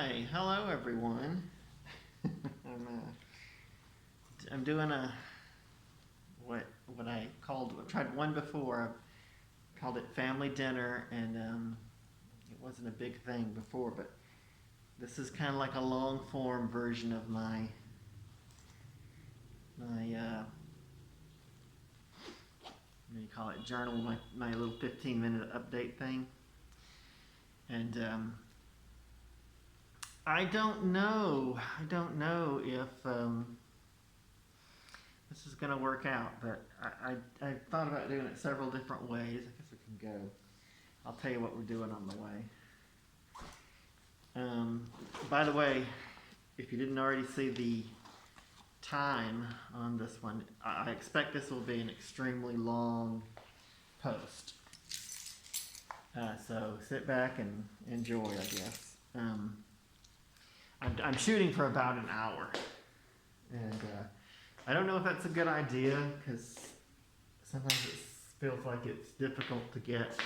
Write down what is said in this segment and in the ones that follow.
Hi, hello everyone. I'm doing what I called. I've tried one before. I've called it family dinner, and it wasn't a big thing before, but this is kind of like a long form version of my what do you call it, journal, my little 15-minute update thing, and I don't know. I don't know if this is going to work out, but I thought about doing it several different ways. I guess we can go. I'll tell you what we're doing on the way. By the way, if you didn't already see the time on this one, I expect this will be an extremely long post. So sit back and enjoy, I guess. I'm shooting for about an hour, and I don't know if that's a good idea because sometimes it feels like it's difficult to get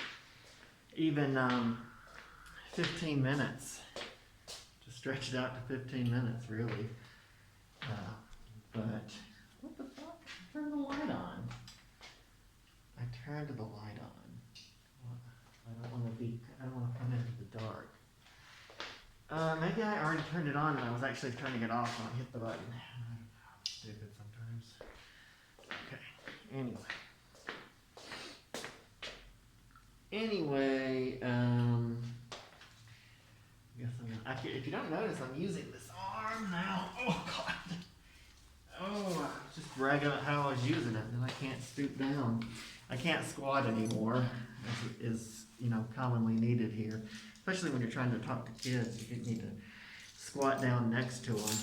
even 15 minutes, to stretch it out to 15 minutes really. But what the fuck? Turn the light on. I turned the light on. I don't want to come into the dark. Maybe I already turned it on and I was actually turning it off when I hit the button. Stupid sometimes. Okay. Anyway, I guess if you don't notice, I'm using this arm now. Oh God. Oh, I was just bragging about how I was using it, and I can't stoop down. I can't squat anymore, as is commonly needed here. Especially when you're trying to talk to kids, you need to squat down next to them.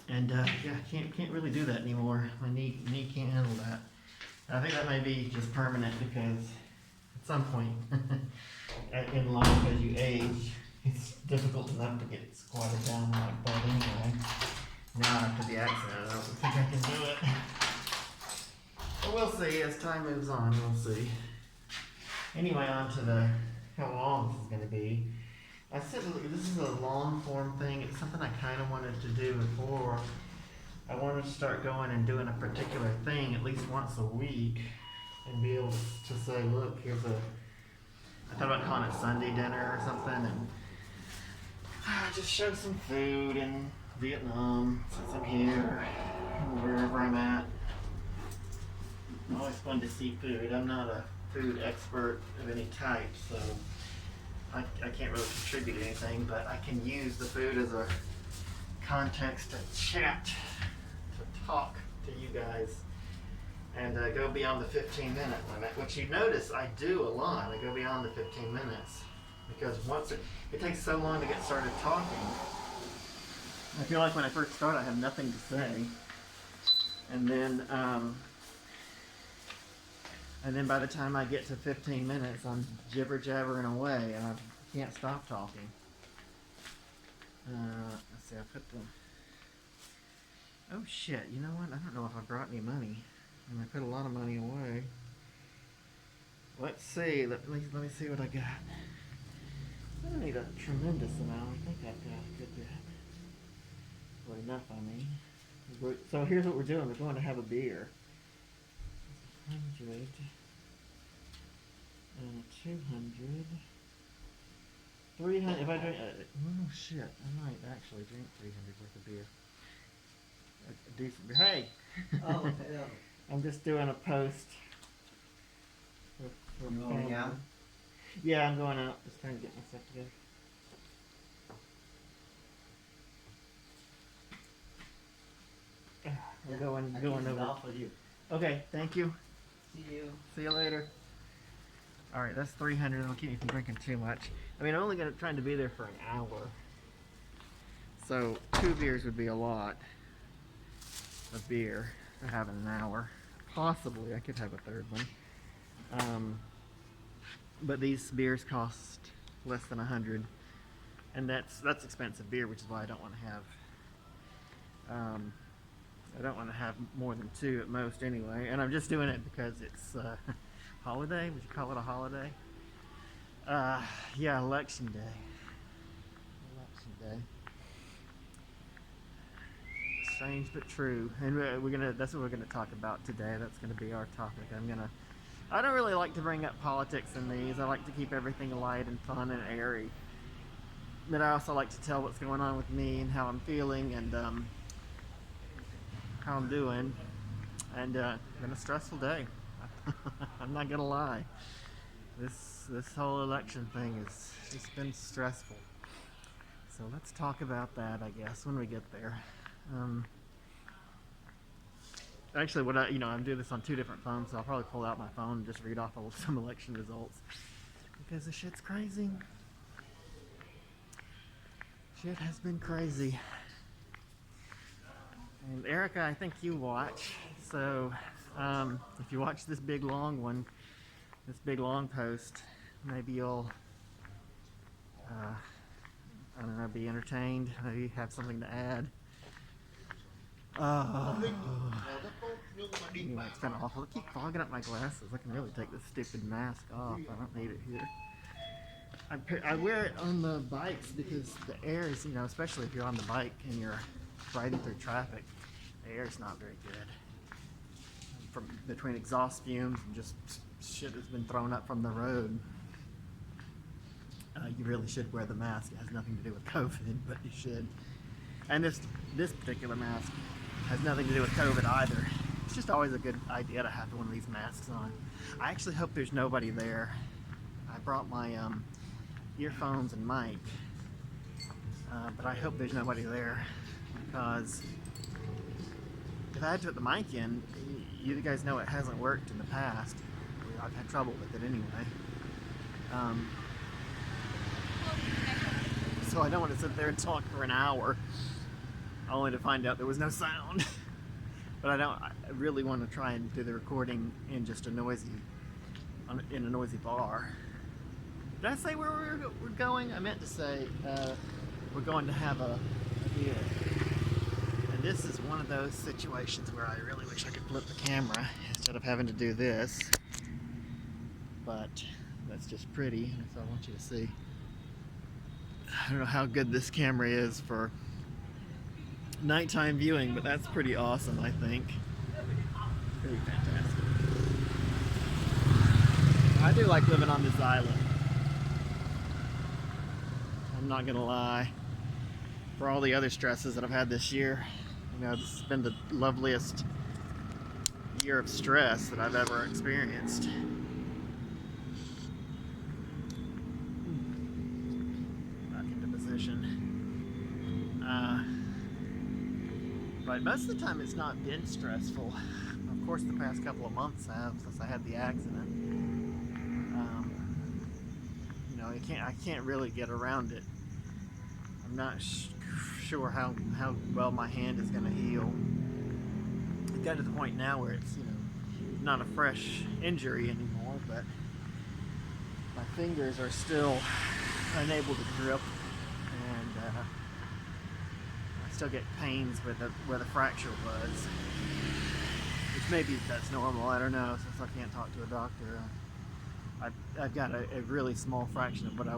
Yeah, I can't really do that anymore. My knee can't handle that. I think that may be just permanent because at some point in life, as you age, it's difficult enough to get squatted down like that anyway. Now after the accident, I don't think I can do it. But we'll see as time moves on. We'll see. Anyway, on to how long this is going to be. I said this is a long form thing. It's something I kind of wanted to do before. I wanted to start going and doing a particular thing at least once a week and be able to say, look, I thought about calling it Sunday dinner or something, and just show some food in Vietnam since I'm here, wherever I'm at. Always fun to see food. I'm not a food expert of any type, so I can't really contribute anything, but I can use the food as a context to chat, to talk to you guys, and go beyond the 15-minute limit, which you notice I do a lot. I go beyond the 15 minutes because once it takes so long to get started talking. I feel like when I first start, I have nothing to say, and then by the time I get to 15 minutes, I'm jibber-jabbering away, and I can't stop talking. Let's see, I put the... Oh shit, you know what? I don't know if I brought any money. And I put a lot of money away. Let's see, let me see what I got. I don't need a tremendous amount. I think I've got a good bit. Or enough, I mean. So here's what we're doing. We're going to have a beer. 100, 200, 300. If I drink, oh shit, I might actually drink 300 worth of beer. A decent beer. Hey! Oh, yeah. I'm just doing a post. You going out? Yeah, I'm going out. Just trying to get my stuff together. I'm going over. Off with you. Okay, thank you. See you. See you later. All right, that's 300. That'll keep me from drinking too much. I mean, I'm only trying to be there for an hour. So 2 beers would be a lot of beer to have in an hour. Possibly, I could have a third one. But these beers cost less than 100, and that's expensive beer, which is why I don't want to have. I don't want to have more than 2 at most anyway, and I'm just doing it because it's holiday. Would you call it a holiday? Yeah, election day. Election day. Strange but true. And that's what we're gonna talk about today. That's gonna be our topic. I don't really like to bring up politics in these. I like to keep everything light and fun and airy. But I also like to tell what's going on with me and how I'm feeling and how I'm doing. And been a stressful day. I'm not gonna lie. This whole election thing is just been stressful. So let's talk about that, I guess, when we get there. Actually, I'm doing this on 2 different phones, so I'll probably pull out my phone and just read off some election results because the shit's crazy. Shit has been crazy. And Erica, I think you watch. So if you watch this big long one, this big long post, maybe you'll, I don't know, be entertained. Maybe have something to add. Anyway, it's kind of awful. I keep fogging up my glasses. I can really take this stupid mask off. I don't need it here. I wear it on the bikes because the air is, especially if you're on the bike and you're riding through traffic, the air is not very good. From between exhaust fumes and just shit that's been thrown up from the road. You really should wear the mask. It has nothing to do with COVID, but you should. And this particular mask has nothing to do with COVID either. It's just always a good idea to have one of these masks on. I actually hope there's nobody there. I brought my earphones and mic, but I hope there's nobody there because if I had to put the mic in, you guys know it hasn't worked in the past. I've had trouble with it anyway. So I don't want to sit there and talk for an hour only to find out there was no sound. But I really want to try and do the recording in just in a noisy bar. Did I say where we're going? I meant to say we're going to have a beer. And this is one of those situations where I really wish I could flip the camera instead of having to do this. But that's just pretty, so I want you to see. I don't know how good this camera is for nighttime viewing, but that's pretty awesome, I think. Pretty fantastic. I do like living on this island. I'm not gonna lie. For all the other stresses that I've had this year, this has been the loveliest year of stress that I've ever experienced. Back into position. But most of the time it's not been stressful. Of course the past couple of months have, since I had the accident. I can't really get around it. I'm not sure how well my hand is going to heal. It's got to the point now where it's not a fresh injury anymore, but my fingers are still unable to grip, and I still get pains where the fracture was, which maybe that's normal. I don't know, since I can't talk to a doctor. I've got a really small fraction of what I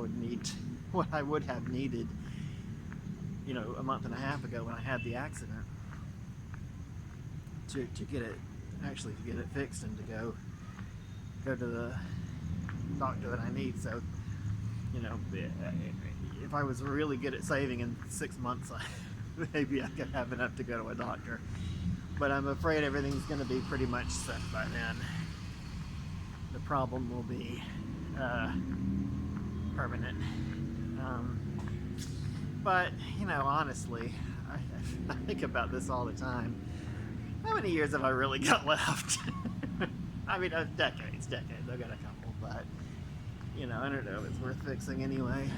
would have needed, a month and a half ago when I had the accident, to get it fixed and to go to the doctor that I need. So, if I was really good at saving in 6 months, maybe I could have enough to go to a doctor. But I'm afraid everything's going to be pretty much set by then. The problem will be permanent. But, honestly, I think about this all the time. How many years have I really got left? I mean, decades. I've got a couple, but, I don't know if it's worth fixing anyway.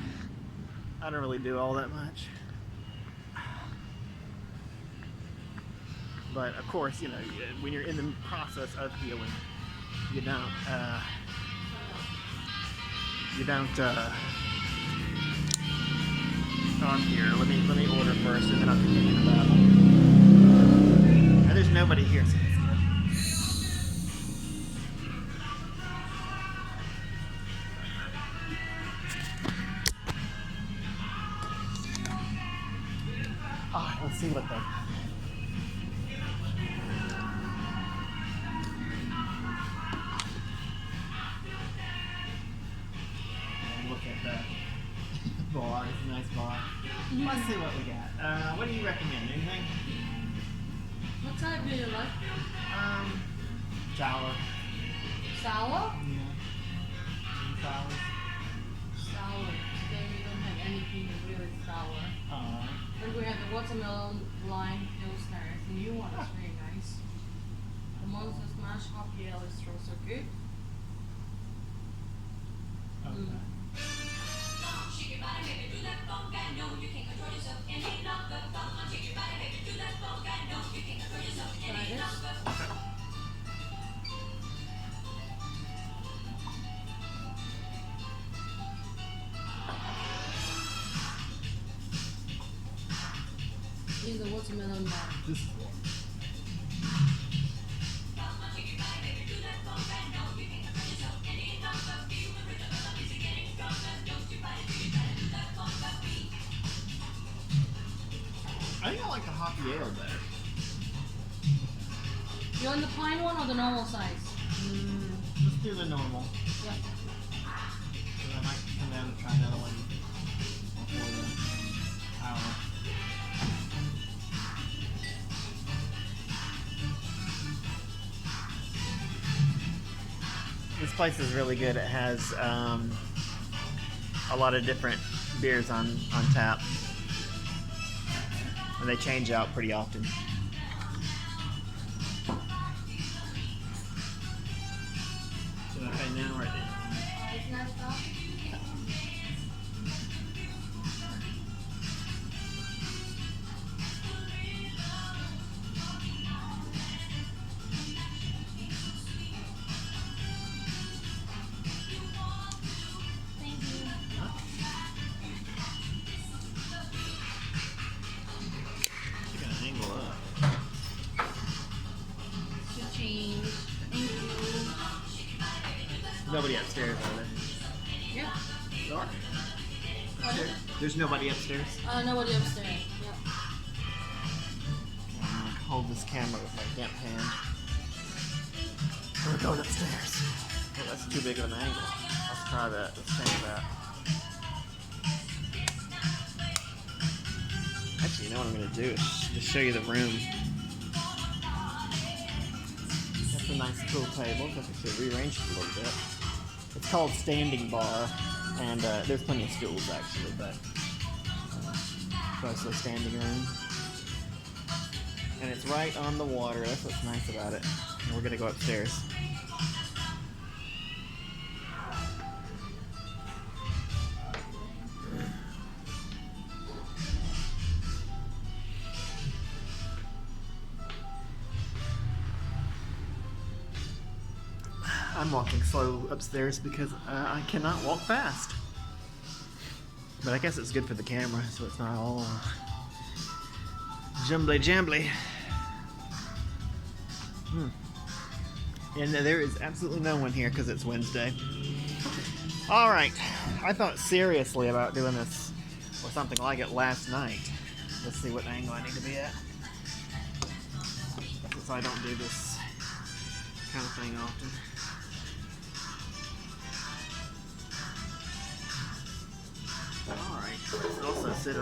I don't really do all that much. But, of course, when you're in the process of healing, you don't on here. Let me order first, and then I'll continue the battle. And there's nobody here, so that's good. see what the. Look at that bar. It's a nice bar. Let's see what we got. What do you recommend? Anything? What type do you like? Sour. Sour? Yeah. Sour. Sour. Today we don't have anything really sour. But we have the watermelon lime pilsner. The new one is really nice. The Monster Smash Happy Ale is also good. Okay. Try this. Here's the watermelon bar. This is I think I like the hoppy ale better. You want the pine one or the normal size? Let's do the normal. Yep. So I might come down and try another one before the hour. This place is really good. It has a lot of different beers on tap. And they change out pretty often. Okay, now we're at It's not stop. Thank you. You gotta angle up. Cha-ching. Thank you. Nobody upstairs, are there? Yeah. Sorry. Pardon? There's nobody upstairs. Nobody upstairs. Yep. I'm gonna hold this camera with my damp hand. We're going upstairs. Oh, that's too big of an angle. Let's try that. Let's change that. Actually, you know what I'm gonna do is just show you the room. That's a nice cool table. I should rearrange it a little bit. It's called Standing Bar, and there's plenty of stools actually, but mostly standing room. And it's right on the water. That's what's nice about it. And we're gonna go upstairs. I'm walking slow upstairs because I cannot walk fast. But I guess it's good for the camera, so it's not all jumbly jambly. And there is absolutely no one here because it's Wednesday. Alright, I thought seriously about doing this or something like it last night. Let's see what angle I need to be at. Since I don't do this kind of thing often. Alright, let's also sit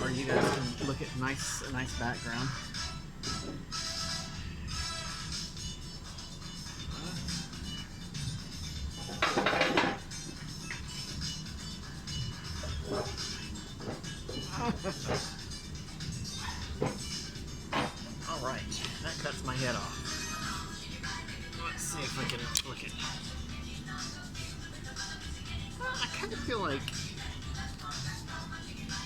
where you guys can look at a nice background. Alright, that cuts my head off. Let's see if I can look it. I kind of feel like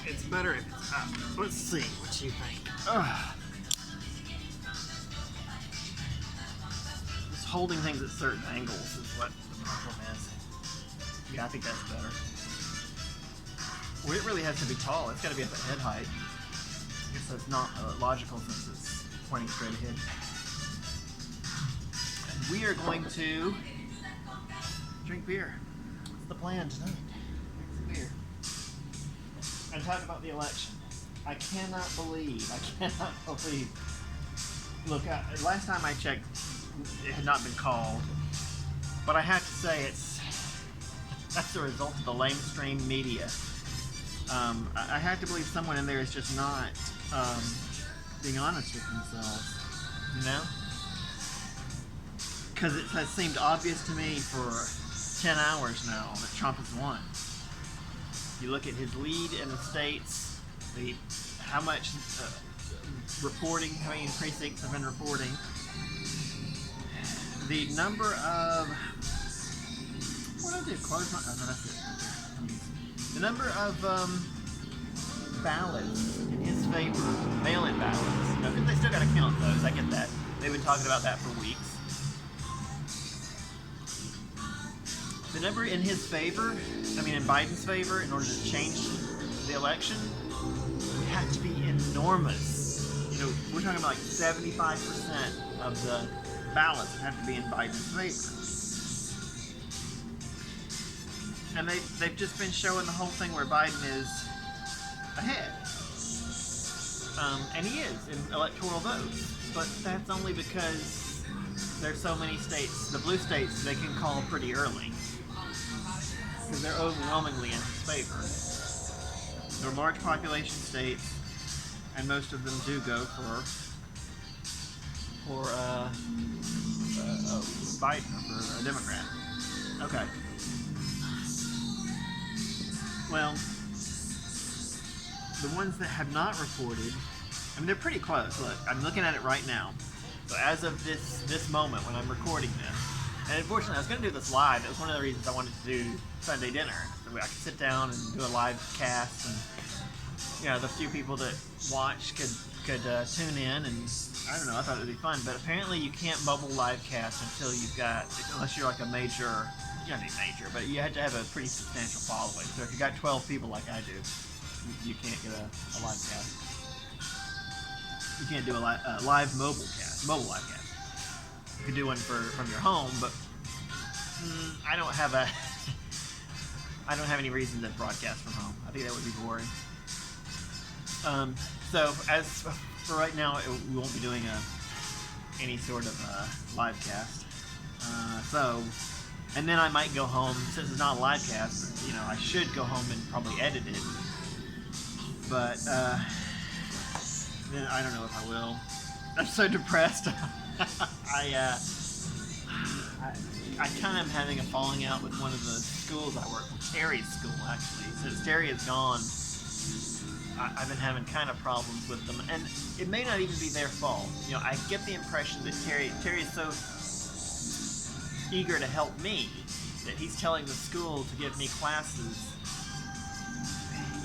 it's better if it's up. Let's see what you think. Just holding things at certain angles is what the problem is. Yeah, I think that's better. Well, it really has to be tall. It's got to be up at head height. I guess that's not logical since it's pointing straight ahead. And we are going to drink beer. What's the plan tonight? Drink some beer. And talk about the election. I cannot believe. Look, last time I checked, it had not been called. But I have to say, that's the result of the lamestream media. I have to believe someone in there is just not being honest with themselves, you know? Because it has seemed obvious to me for 10 hours now that Trump has won. You look at his lead in the states, how much reporting, how many precincts have been reporting, the number of, what did I do? Close my, oh no, that's it. The number of ballots in his favor, mail-in ballots. You know, they still got to count those. I get that. They've been talking about that for weeks. The number in his favor, in Biden's favor, in order to change the election, would have to be enormous. You know, we're talking about like 75% of the ballots would have to be in Biden's favor. And they've just been showing the whole thing where Biden is ahead. And he is in electoral votes. But that's only because there's so many states, the blue states, they can call pretty early. Because they're overwhelmingly in his favor. They're large population states, and most of them do go for Biden, for a Democrat. Okay. Well, the ones that have not reported, they're pretty close. Look, I'm looking at it right now. So as of this moment when I'm recording this, and unfortunately I was going to do this live. That was one of the reasons I wanted to do Sunday dinner. So I could sit down and do a live cast, and the few people that watch could tune in, and I don't know, I thought it would be fun. But apparently you can't mobile live cast until unless you're like a major, you don't need major, but you have to have a pretty substantial following. So if you got 12 people like I do, you can't get a live cast. You can't do a live mobile live cast. You can do one from your home, but I don't have any reason to broadcast from home. I think that would be boring. So as for right now, we won't be doing any sort of live cast. And then I might go home, since it's not a live cast, I should go home and probably edit it. But then I don't know if I will. I'm so depressed. I kind of am having a falling out with one of the schools I work with, Terry's school actually. Since Terry is gone, I've been having kind of problems with them, and it may not even be their fault. I get the impression that Terry is so eager to help me that he's telling the school to give me classes,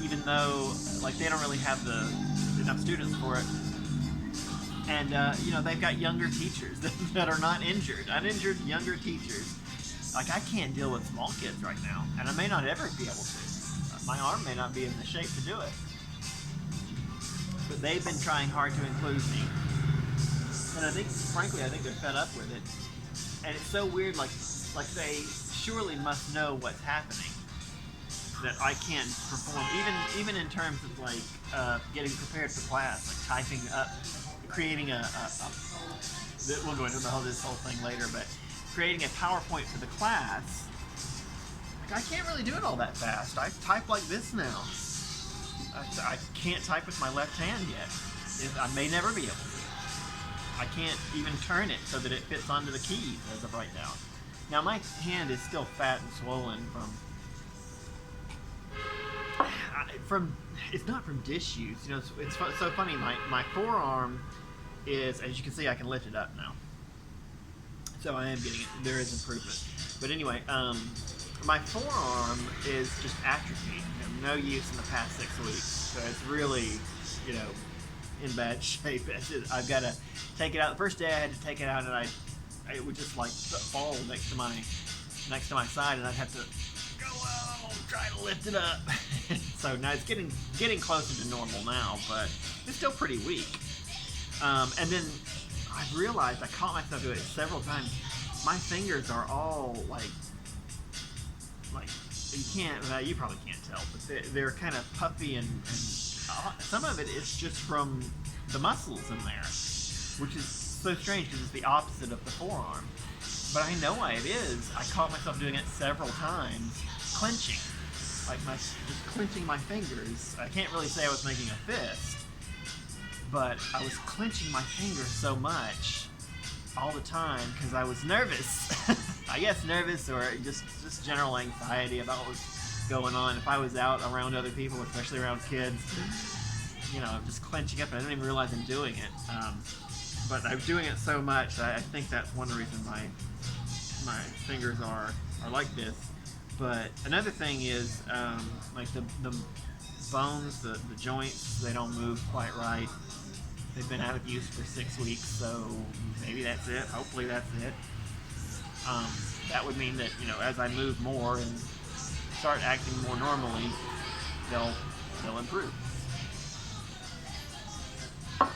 even though they don't really have enough students for it. And they've got younger teachers that are not injured, uninjured younger teachers. I can't deal with small kids right now, and I may not ever be able to. My arm may not be in the shape to do it. But they've been trying hard to include me, and frankly, I think they're fed up with it. And it's so weird, like they surely must know what's happening, that I can't perform, even in terms of getting prepared for class, typing up, creating we'll go into this whole thing later, but creating a PowerPoint for the class, I can't really do it all that fast. I type like this now. I can't type with my left hand yet. I may never be able to. I can't even turn it so that it fits onto the keys as of right now. Now my hand is still fat and swollen from it's not from dish use. It's so funny. My forearm is, as you can see, I can lift it up now. So I am getting it. There is improvement. But anyway, my forearm is just atrophied. No use in the past 6 weeks. So it's really, in bad shape. I've got to take it out. The first day I had to take it out, and it would just fall next to my side, and I'd have to go try to lift it up. So now it's getting closer to normal now, but it's still pretty weak. And then I've realized, I caught myself doing it several times. My fingers are all you can't. You probably can't tell, but they're kind of puffy and some of it is just from the muscles in there, which is so strange because it's the opposite of the forearm. But I know why it is. I caught myself doing it several times, clenching, just clenching my fingers. I can't really say I was making a fist, but I was clenching my fingers so much all the time because I was nervous. I guess nervous or just general anxiety about what was going on. If I was out around other people, especially around kids, just clenching up, and I didn't even realize I'm doing it. But I'm doing it so much, I think that's one reason my fingers are like this. But another thing is, like the bones, the joints, they don't move quite right. They've been out of use for 6 weeks, so maybe that's it. Hopefully that's it. That would mean that, as I move more and start acting more normally, they'll improve.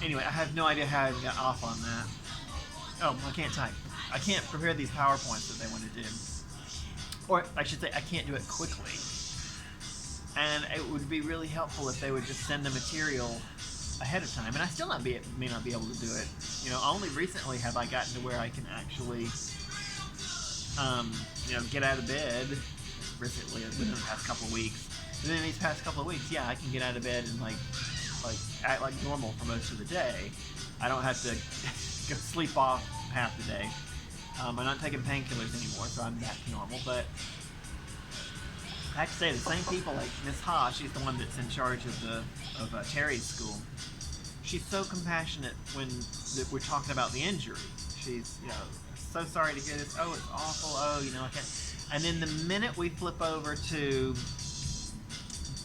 Anyway, I have no idea how I got off on that. Oh, I can't type. I can't prepare these PowerPoints that they want to do. Or I should say, I can't do it quickly. And it would be really helpful if they would just send the material ahead of time. And I still may not be able to do it. Only recently have I gotten to where I can actually, get out of bed. Recently, within the past couple of weeks. And then these past couple of weeks, yeah, I can get out of bed and act like normal for most of the day. I don't have to go sleep off half the day. I'm not taking painkillers anymore, so I'm back to normal. But I have to say, the same people, like Miss Ha, she's the one that's in charge of Terry's school. She's so compassionate when we're talking about the injury. She's, so sorry to hear this. Oh, it's awful. Oh, I can't. And then the minute we flip over to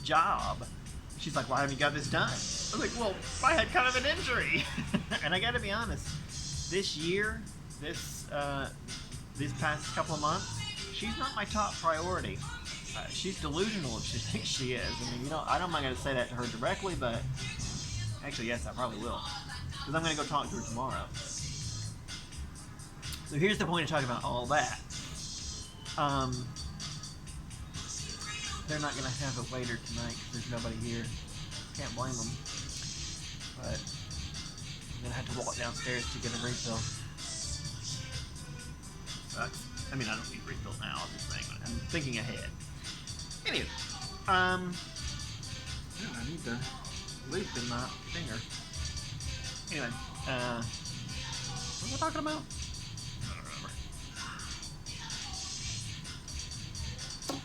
job, she's like, "Why haven't you got this done?" I was like, "Well, I had kind of an injury." And I got to be honest, this year, these past couple of months, she's not my top priority. She's delusional if she thinks she is. I mean, I'm not going to say that to her directly, but actually, yes, I probably will, because I'm going to go talk to her tomorrow. So here's the point of talking about all that. They're not going to have a waiter tonight because there's nobody here. Can't blame them. But I'm going to have to walk downstairs to get a refill. Sucks. I mean, I don't need a refill now, I'm just saying, but I'm thinking ahead. Anyway, I need the loop in my finger. Anyway, what was I talking about? I don't remember.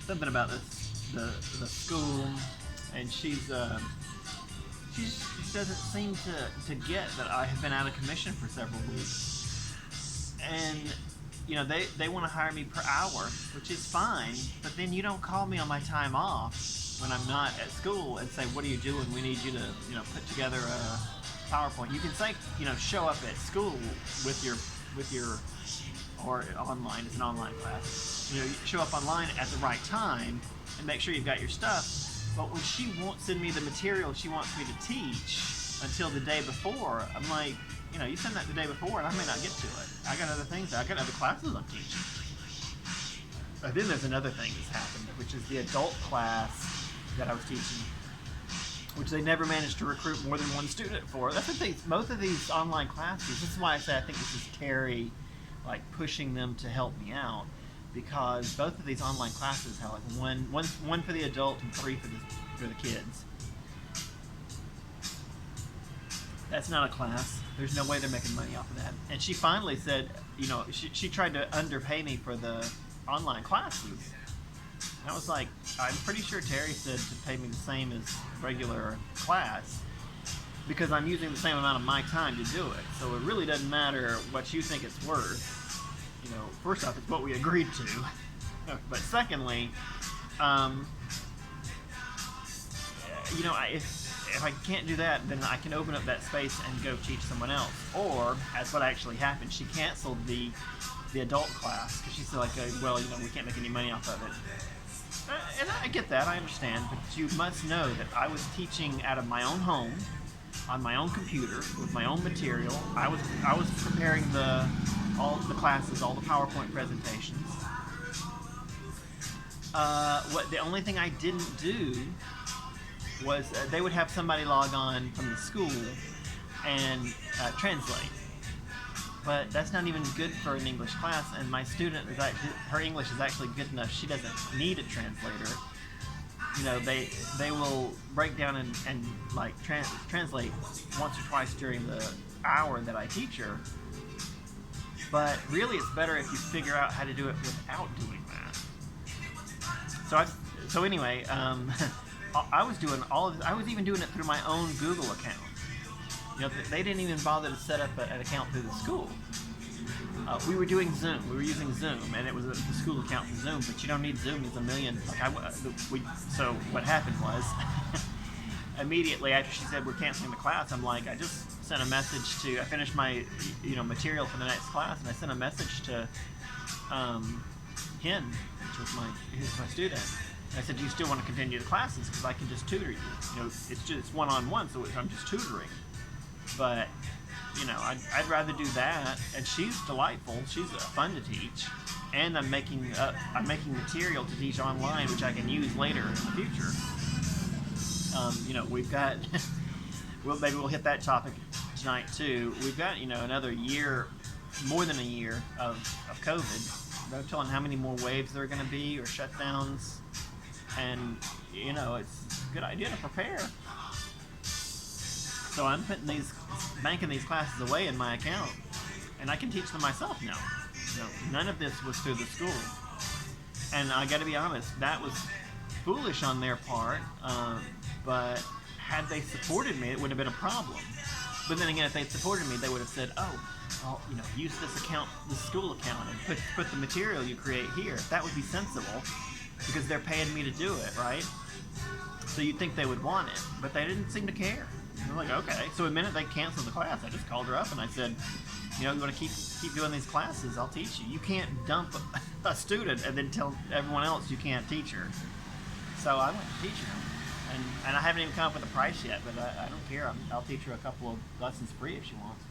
Something about the school, and she doesn't seem to get that I have been out of commission for several weeks, and they want to hire me per hour, which is fine, but then you don't call me on my time off when I'm not at school and say, "What are you doing? We need you to put together a PowerPoint." You can say show up at school with your or online. It's an online class. You show up online at the right time and make sure you've got your stuff. But when she won't send me the material she wants me to teach until the day before, I'm like, you send that the day before and I may not get to it. I got other things. I got other classes I'm teaching. Then there's another thing that's happened, which is the adult class that I was teaching, which they never managed to recruit more than one student for. That's the thing. Most of these online classes, this is why I say I think this is Terry pushing them to help me out, because both of these online classes have one for the adult and 3 for the kids. That's not a class. There's no way they're making money off of that. And she finally said, she tried to underpay me for the online classes. And I was like, I'm pretty sure Terry said to pay me the same as regular class, because I'm using the same amount of my time to do it. So it really doesn't matter what you think it's worth. First off, it's what we agreed to. But secondly, if I can't do that, then I can open up that space and go teach someone else. Or, that's what actually happened, she canceled the adult class because she said, we can't make any money off of it. And I get that, I understand, but you must know that I was teaching out of my own home, on my own computer, with my own material. I was preparing all the classes, all the PowerPoint presentations. The only thing I didn't do was they would have somebody log on from the school and translate. But that's not even good for an English class, and my student is her English is actually good enough. She doesn't need a translator. You know, they will break down and like translate once or twice during the hour that I teach her. But really, it's better if you figure out how to do it without doing that. So anyway, I was doing all of this. I was even doing it through my own Google account. You know, they didn't even bother to set up an account through the school. We were doing Zoom. We were using Zoom, and it was a school account for Zoom. But you don't need Zoom. There's a million. So what happened was, immediately after she said we're canceling the class, I'm like, I just sent a message to. I finished my material for the next class, and I sent a message to Hen, who's my student. And I said, do you still want to continue the classes? Because I can just tutor you. You know, it's one-on-one, so I'm just tutoring. But I'd rather do that, and she's delightful. She's fun to teach, and I'm making material to teach online, which I can use later in the future. We've got maybe we'll hit that topic tonight too. We've got another year, more than a year of COVID. They're telling how many more waves there are going to be or shutdowns, and it's a good idea to prepare. So I'm banking these classes away in my account, and I can teach them myself now. None of this was through the school, and I got to be honest, that was foolish on their part. But had they supported me, it would have been a problem. But then again, if they'd supported me, they would have said, "Oh, use this account, this school account, and put the material you create here." That would be sensible, because they're paying me to do it, right? So you'd think they would want it, but they didn't seem to care. They're like, okay. So the minute they canceled the class, I just called her up and I said, you want to keep doing these classes, I'll teach you. You can't dump a student and then tell everyone else you can't teach her. So I went to teach her. And I haven't even come up with a price yet, but I don't care. I'll teach her a couple of lessons free if she wants.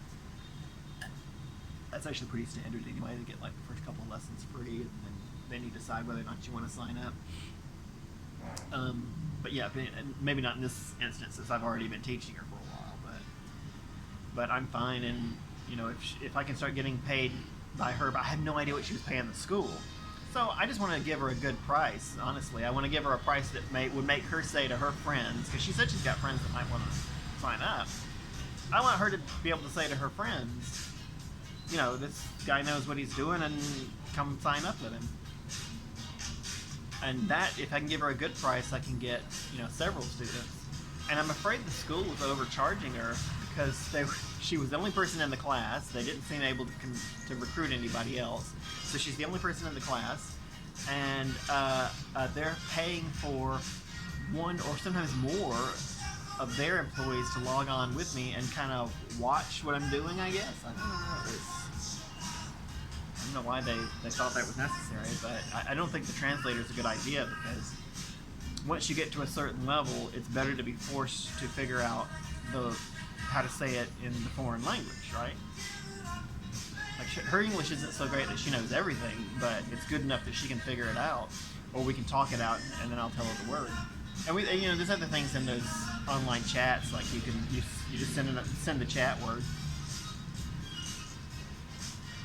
That's actually pretty standard anyway, to get like the first couple of lessons free, and then you decide whether or not you want to sign up. But yeah, maybe not in this instance, since I've already been teaching her for a while. But I'm fine, and if I can start getting paid by her, but I have no idea what she was paying the school. So I just want to give her a good price. Honestly, I want to give her a price that would make her say to her friends, because she said she's got friends that might want to sign up. I want her to be able to say to her friends, this guy knows what he's doing, and come sign up with him. And that, if I can give her a good price, I can get, several students. And I'm afraid the school was overcharging her, because she was the only person in the class. They didn't seem able to recruit anybody else. So she's the only person in the class. And they're paying for one or sometimes more of their employees to log on with me and kind of watch what I'm doing, I guess. I don't know. I don't know why they thought that was necessary, but I don't think the translator is a good idea, because once you get to a certain level, it's better to be forced to figure out how to say it in the foreign language, right? Like her English isn't so great that she knows everything, but it's good enough that she can figure it out, or we can talk it out, and then I'll tell her the word. And there's other things in those online chats, like you just send the chat word.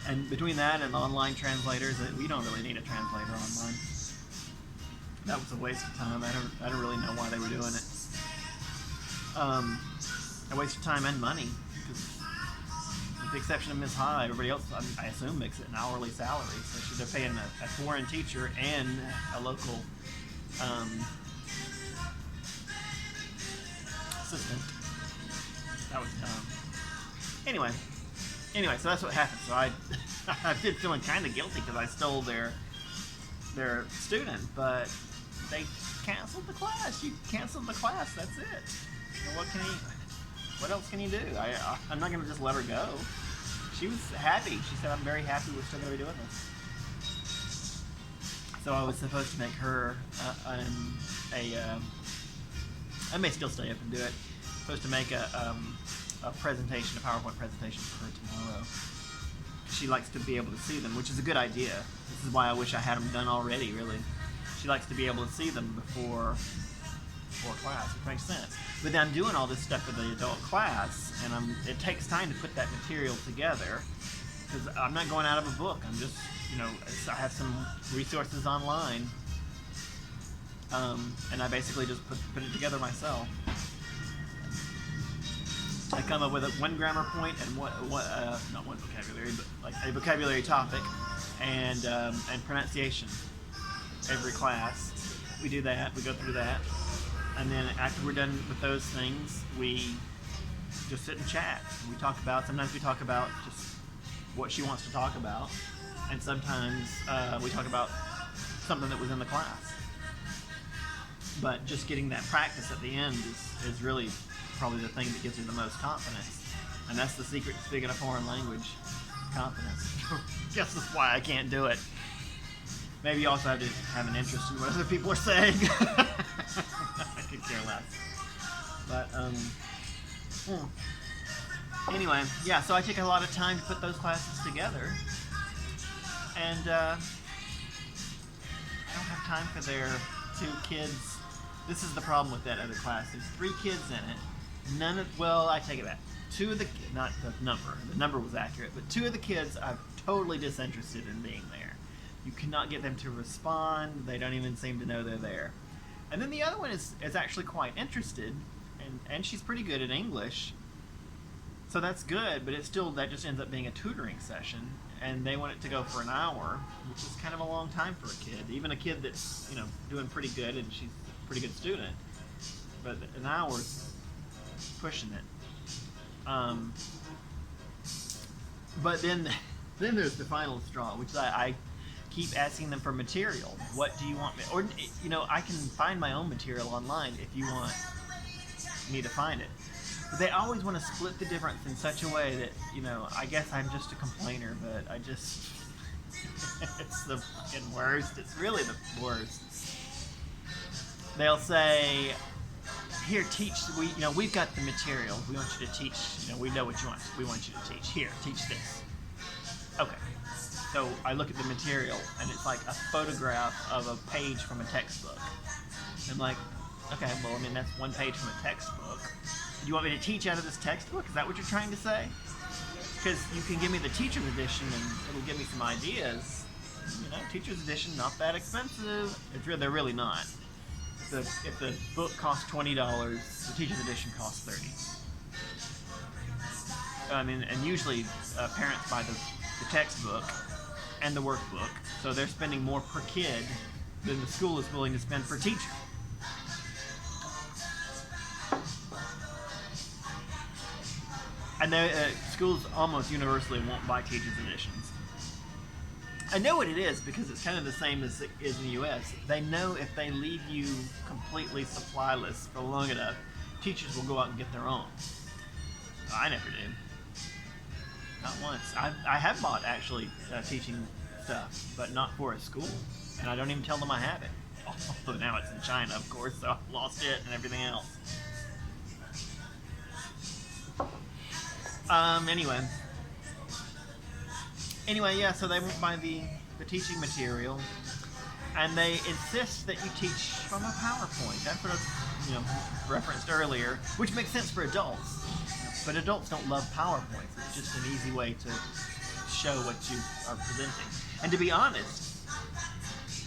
And between that and online translators, we don't really need a translator online. That was a waste of time. I don't really know why they were doing it. A waste of time and money, because with the exception of Ms. High, everybody else, I assume, makes it an hourly salary. So they're paying a foreign teacher and a local assistant. That was dumb. Anyway, so that's what happened. So I did feeling kind of guilty because I stole their student, but they canceled the class. You canceled the class. That's it. So what else can you do? I'm not going to just let her go. She was happy. She said, I'm very happy we're still going to be doing this. So I was supposed to make her I may still stay up and do it. Supposed to make a presentation, a PowerPoint presentation for her tomorrow. She likes to be able to see them, which is a good idea. This is why I wish I had them done already, really. She likes to be able to see them before for a class, which makes sense. But then I'm doing all this stuff for the adult class, and it takes time to put that material together, because I'm not going out of a book. I'm just, I have some resources online, and I basically just put it together myself. I come up with one grammar point and not one vocabulary, but like a vocabulary topic, and pronunciation. Every class, we do that. We go through that, and then after we're done with those things, we just sit and chat. Sometimes we talk about just what she wants to talk about, and sometimes we talk about something that was in the class. But just getting that practice at the end is really probably the thing that gives her the most confidence. And that's the secret to speaking a foreign language, confidence. Guess that's why I can't do it. Maybe you also have to have an interest in what other people are saying. I could care less. But, anyway, yeah, so I take a lot of time to put those classes together. And I don't have time for their 2 kids. This is the problem with that other class. There's 3 kids in it. I take it back. 2 of the, not the number was accurate, but 2 of the kids I'm totally disinterested in being there. You cannot get them to respond. They don't even seem to know they're there. And then the other one is actually quite interested, and she's pretty good at English. So that's good, but that just ends up being a tutoring session, and they want it to go for an hour, which is kind of a long time for a kid. Even a kid that's, doing pretty good, and she's a pretty good student. But an hour's pushing it. But then there's the final straw, which I keep asking them for material. What do you want me? Or I can find my own material online if you want me to find it. But they always want to split the difference in such a way that I guess I'm just a complainer, but it's the fucking worst. It's really the worst. They'll say, here, teach. We've got the material. We want you to teach. We know what you want. We want you to teach. Here, teach this. Okay. So I look at the material, and it's like a photograph of a page from a textbook. I'm like, okay, well, that's one page from a textbook. Do you want me to teach out of this textbook? Is that what you're trying to say? Because you can give me the teacher's edition, and it'll give me some ideas. Teacher's edition, not that expensive. They're really not. If the book costs $20, the teacher's edition costs $30. And usually parents buy the textbook and the workbook, so they're spending more per kid than the school is willing to spend per teacher. And schools almost universally won't buy teacher's editions. I know what it is because it's kind of the same as it is in the U.S. They know if they leave you completely supplyless for long enough, teachers will go out and get their own. I never did. Not once. I have bought actually teaching stuff, but not for a school, and I don't even tell them I have it. Although now it's in China, of course, so I've lost it and everything else. Anyway, yeah, so they won't buy the teaching material, and they insist that you teach from a PowerPoint. That's what I referenced earlier, which makes sense for adults, but adults don't love PowerPoints. It's just an easy way to show what you are presenting. And to be honest,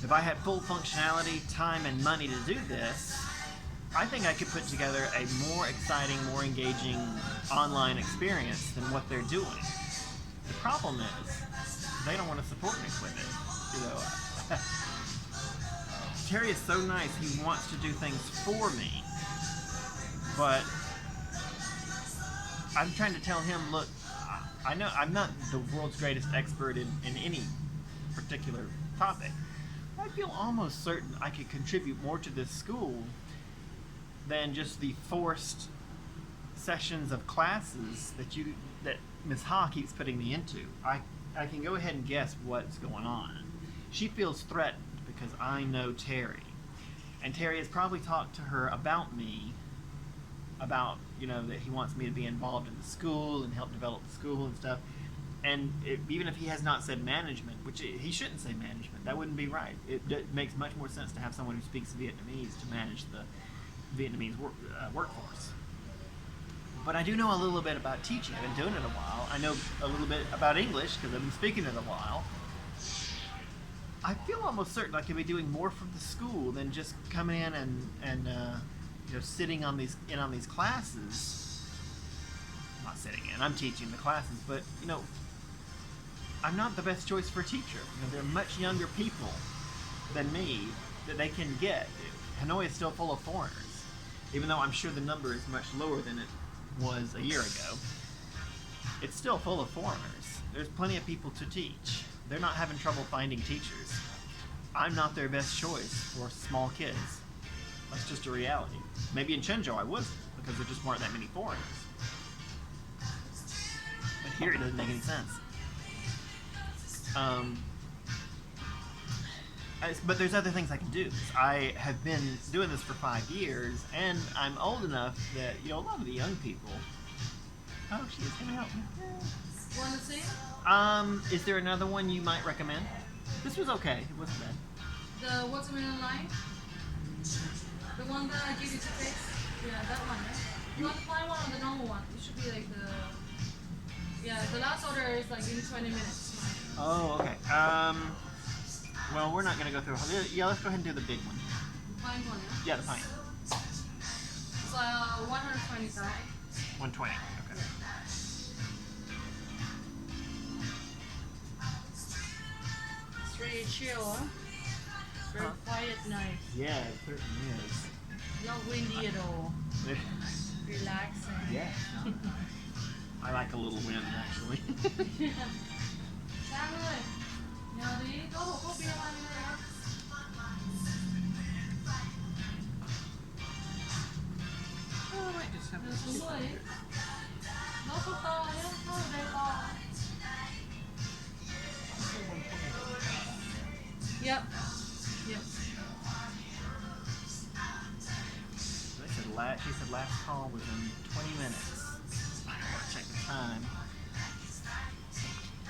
if I had full functionality, time, and money to do this, I think I could put together a more exciting, more engaging online experience than what they're doing. The problem is, they don't want to support me with it. Terry is so nice, he wants to do things for me, but I'm trying to tell him, look, I know I'm not the world's greatest expert in any particular topic. I feel almost certain I could contribute more to this school than just the forced sessions of classes that Ms. Ha keeps putting me into. I can go ahead and guess what's going on. She feels threatened because I know Terry. And Terry has probably talked to her about me, about, that he wants me to be involved in the school and help develop the school and stuff. And even if he has not said management, which he shouldn't say management, that wouldn't be right. It makes much more sense to have someone who speaks Vietnamese to manage Vietnamese workforce. But I do know a little bit about teaching. I've been doing it a while. I know a little bit about English because I've been speaking it a while. I feel almost certain I could be doing more from the school than just coming in and sitting on these classes. I'm not sitting in. I'm teaching the classes, but I'm not the best choice for a teacher. There are much younger people than me that they can get. Hanoi is still full of foreigners, even though I'm sure the number is much lower than it was a year ago. It's still full of foreigners. There's plenty of people to teach. They're not having trouble finding teachers. I'm not their best choice for small kids. That's just a reality. Maybe in Chenzhou I was, because there just weren't that many foreigners. But here it doesn't make any sense. But there's other things I can do. I have been doing this for 5 years, and I'm old enough that a lot of the young people. Oh, she is gonna help me. Want to see? Is there another one you might recommend? This was okay. It wasn't bad. The watermelon line? The one that I give you to taste? Yeah, that one, right? You want the plain one or the normal one? It should be like the last order is like in 20 minutes. Oh, okay. Well, we're not gonna go through. Yeah, let's go ahead and do the big one. The plain one, yeah? Yeah, the pint. It's 120, right? 120. Okay. It's really chill, huh? Very quiet night. Yeah, it certainly is. Not windy at all. Relaxing. Yeah. I like a little wind, actually. Sang ơi, nhờ tí có một cốc bia mang đi đây. Oh, I might just have Nhờ xuống rồi đi. Nó cốc to nhá, nó ở đây to. Yep. Yep. She said last call was in 20 minutes. I don't want to check the time.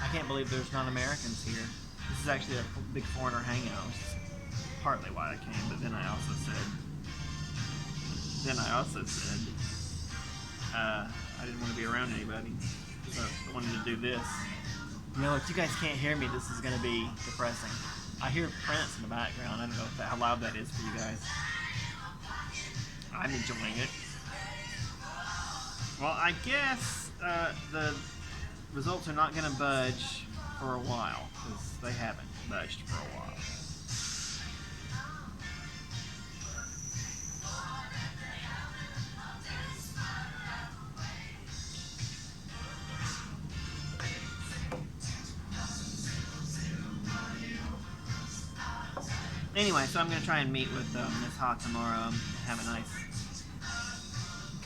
I can't believe there's non-Americans here. This is actually a big foreigner hangout. Which is partly why I came, but then I also said, I didn't want to be around anybody. So I wanted to do this. If you guys can't hear me, this is going to be depressing. I hear Prince in the background. I don't know how loud that is for you guys. I'm enjoying it. Well, I guess the results are not going to budge for a while, because they haven't budged for a while. Anyway, so I'm going to try and meet with Miss Ha tomorrow and have a nice,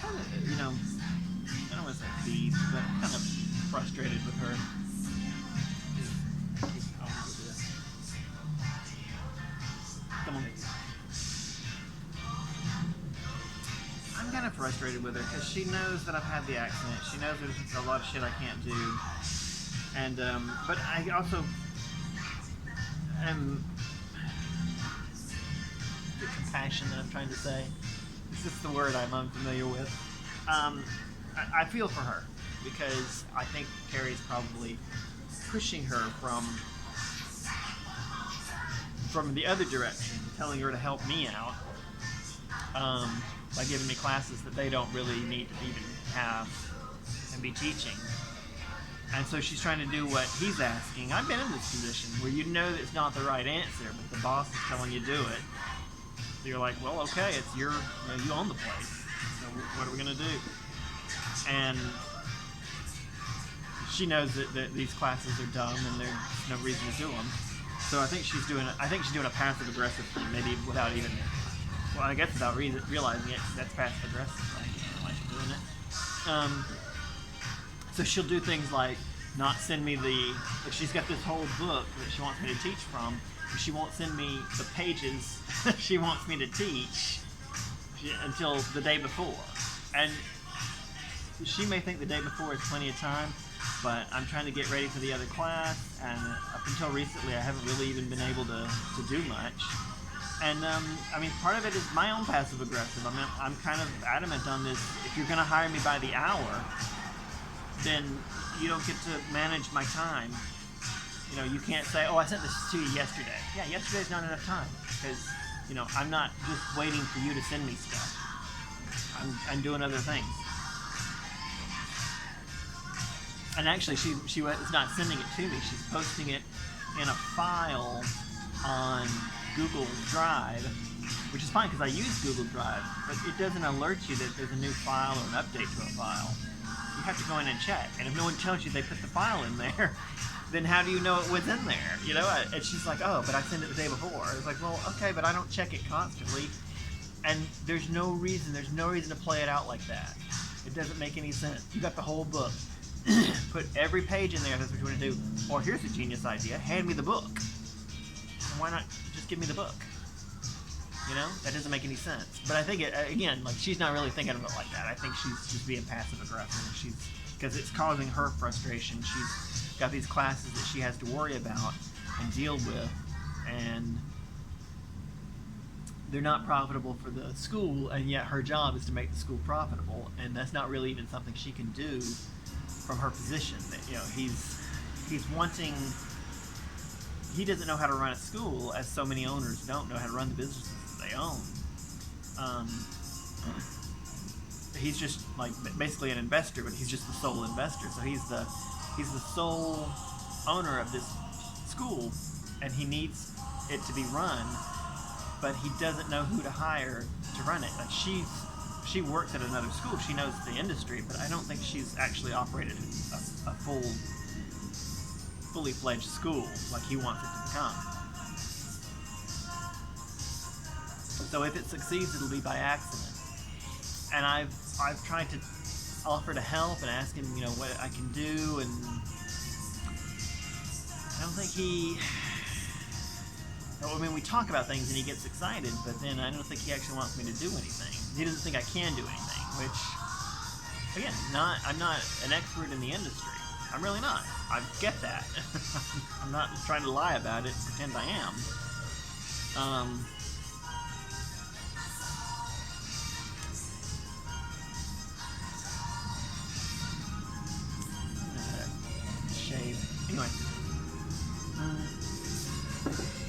kind of, I don't want to say peeved, but I'm kind of frustrated with her. Come on. I'm kind of frustrated with her because she knows that I've had the accident. She knows there's a lot of shit I can't do. And, but I also am... the compassion that I'm trying to say. Is this the word I'm unfamiliar with? I feel for her because I think Carrie's probably pushing her from the other direction, telling her to help me out by giving me classes that they don't really need to even have and be teaching. And so she's trying to do what he's asking. I've been in this position where you know that it's not the right answer, but the boss is telling you to do it. So you're like, well, okay, it's you own the place. So what are we gonna do? And she knows that these classes are dumb and there's no reason to do them. So I think she's doing a passive aggressive thing, maybe without even, well, I guess without realizing it. That's passive aggressive. I don't know why she's doing it. So she'll do things like not send me like she's got this whole book that she wants me to teach from. She won't send me the pages she wants me to teach until the day before. And she may think the day before is plenty of time, but I'm trying to get ready for the other class, and up until recently I haven't really even been able to do much. And I mean, part of it is my own passive aggressive. I mean, I'm kind of adamant on this. If you're going to hire me by the hour, then you don't get to manage my time. You know, you can't say, "Oh, I sent this to you yesterday." Yeah, yesterday's not enough time because you know I'm not just waiting for you to send me stuff. I'm doing other things. And actually, she was not sending it to me. She's posting it in a file on Google Drive, which is fine because I use Google Drive, but it doesn't alert you that there's a new file or an update to a file. You have to go in and check, and if no one tells you they put the file in there, then how do you know it was in there? You know, and she's like, "Oh, but I sent it the day before." It's like, well, okay, but I don't check it constantly, and there's no reason to play it out like that. It doesn't make any sense. You got the whole book. Put every page in there if that's what you want to do. Or here's a genius idea: hand me the book. Why not just give me the book? You know, that doesn't make any sense. But I think again, like she's not really thinking of it like that. I think she's just being passive aggressive. Because it's causing her frustration. She's got these classes that she has to worry about and deal with, and they're not profitable for the school, and yet her job is to make the school profitable, and that's not really even something she can do from her position. That, you know, he's wanting. He doesn't know how to run a school, as so many owners don't know how to run the businesses that they own. He's just like basically an investor, but he's just the sole investor. So he's the sole owner of this school, and he needs it to be run, but he doesn't know who to hire to run it. Like she works at another school. She knows the industry, but I don't think she's actually operated a fully fledged school like he wants it to become. So if it succeeds, it'll be by accident. And I've tried to offer to help and ask him, you know, what I can do, and I don't think I mean, we talk about things and he gets excited, but then I don't think he actually wants me to do anything. He doesn't think I can do anything, which, again, I'm not an expert in the industry. I'm really not. I get that. I'm not trying to lie about it and pretend I am. Shave. Anyway.